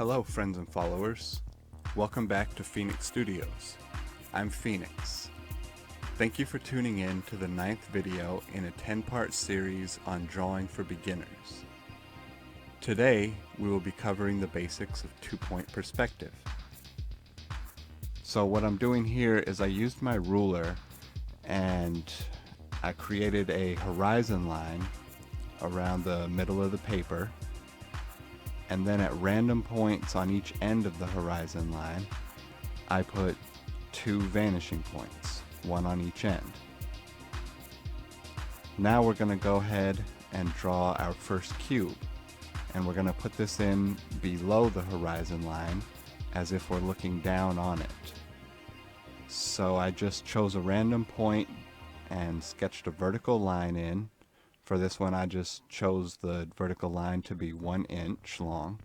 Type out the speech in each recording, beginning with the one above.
Hello friends and followers. Welcome back to Phoenix Studios. I'm Phoenix. Thank you for tuning in to the 9th video in a 10-part series on drawing for beginners. Today we will be covering the basics of two-point perspective. So what I'm doing here is I used my ruler and I created a horizon line around the middle of the paper, and then at random points on each end of the horizon line I put two vanishing points, one on each end. Now we're going to go ahead and draw our first cube, and we're going to put this in below the horizon line as if we're looking down on it. So I just chose a random point and sketched a vertical line in. For this one I just chose the vertical line to be 1 inch long,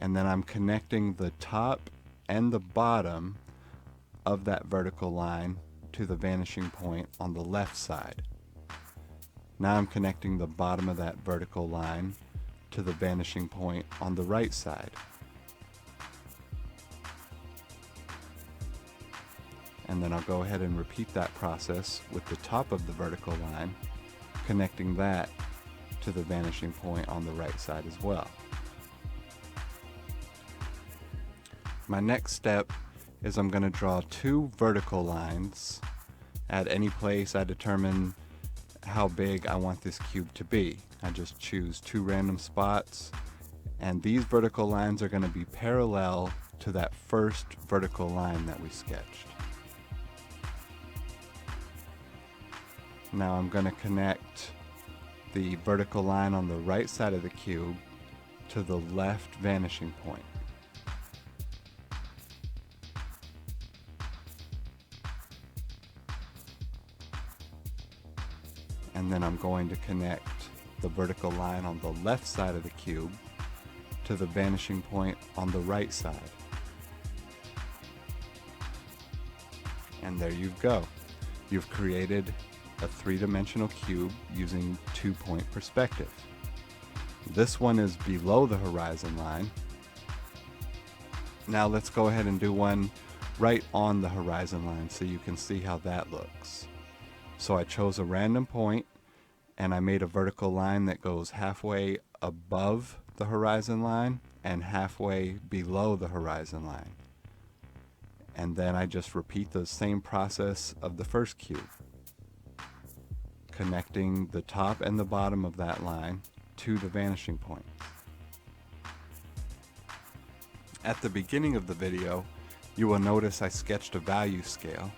and then I'm connecting the top and the bottom of that vertical line to the vanishing point on the left side. Now I'm connecting the bottom of that vertical line to the vanishing point on the right side. And then I'll go ahead and repeat that process with the top of the vertical line, connecting that to the vanishing point on the right side as well. My next step is I'm going to draw two vertical lines at any place I determine how big I want this cube to be. I just choose two random spots, and these vertical lines are going to be parallel to that first vertical line that we sketched. Now I'm going to connect the vertical line on the right side of the cube to the left vanishing point. And then I'm going to connect the vertical line on the left side of the cube to the vanishing point on the right side. And there you go. You've created a three-dimensional cube using two-point perspective. This one is below the horizon line. Now let's go ahead and do one right on the horizon line so you can see how that looks. So I chose a random point and I made a vertical line that goes halfway above the horizon line and halfway below the horizon line. And then I just repeat the same process of the first cube, connecting the top and the bottom of that line to the vanishing point. At the beginning of the video, you will notice I sketched a value scale.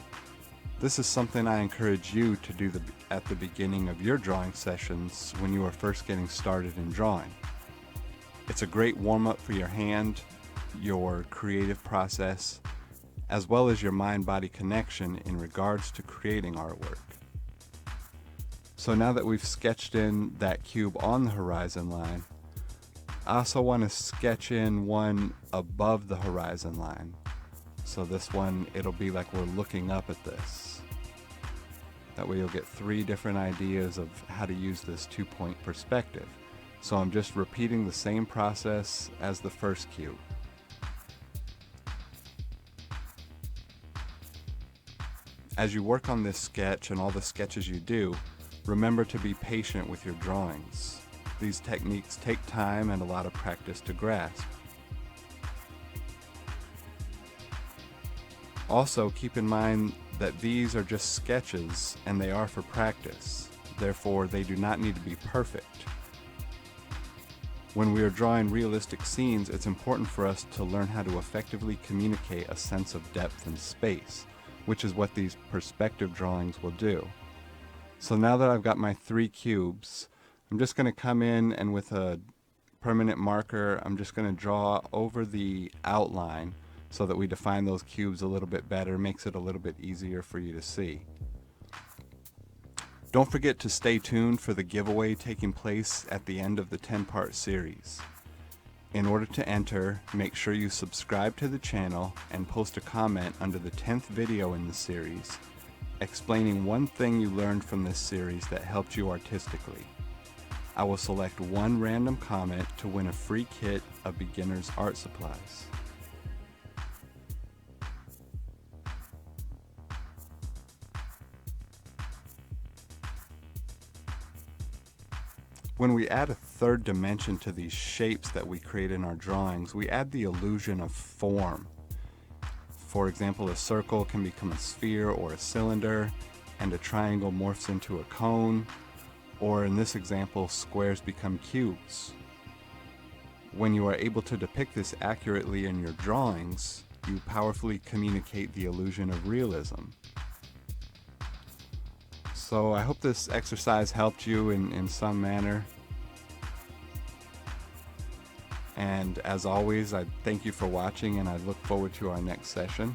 This is something I encourage you to do at the beginning of your drawing sessions when you are first getting started in drawing. It's a great warm-up for your hand, your creative process, as well as your mind-body connection in regards to creating artwork. So now that we've sketched in that cube on the horizon line, I also want to sketch in one above the horizon line. So this one, it'll be like we're looking up at this. That way you'll get three different ideas of how to use this two-point perspective. So I'm just repeating the same process as the first cube. As you work on this sketch and all the sketches you do, remember to be patient with your drawings. These techniques take time and a lot of practice to grasp. Also, keep in mind that these are just sketches and they are for practice. Therefore, they do not need to be perfect. When we are drawing realistic scenes, it's important for us to learn how to effectively communicate a sense of depth and space, which is what these perspective drawings will do. So now that I've got my three cubes, I'm just going to come in and with a permanent marker, I'm just going to draw over the outline so that we define those cubes a little bit better, makes it a little bit easier for you to see. Don't forget to stay tuned for the giveaway taking place at the end of the 10-part series. In order to enter, make sure you subscribe to the channel and post a comment under the 10th video in the series, explaining one thing you learned from this series that helped you artistically. I will select one random comment to win a free kit of beginner's art supplies. When we add a third dimension to these shapes that we create in our drawings, we add the illusion of form. For example, a circle can become a sphere or a cylinder, and a triangle morphs into a cone, or in this example, squares become cubes. When you are able to depict this accurately in your drawings, you powerfully communicate the illusion of realism. So I hope this exercise helped you in some manner. And as always, I thank you for watching, and I look forward to our next session.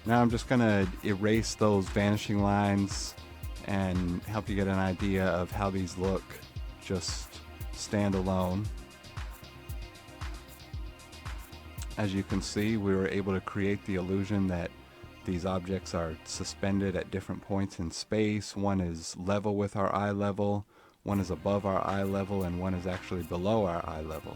Now I'm just going to erase those vanishing lines and help you get an idea of how these look just stand alone. As you can see, we were able to create the illusion that these objects are suspended at different points in space. One is level with our eye level, one is above our eye level, and one is actually below our eye level.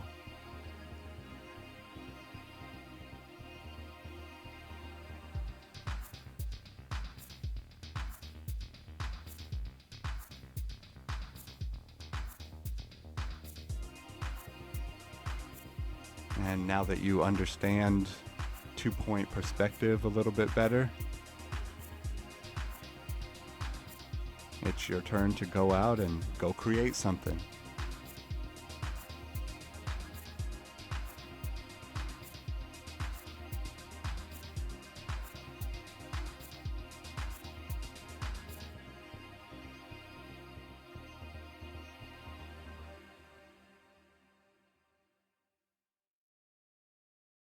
And now that you understand two-point perspective a little bit better, it's your turn to go out and go create something.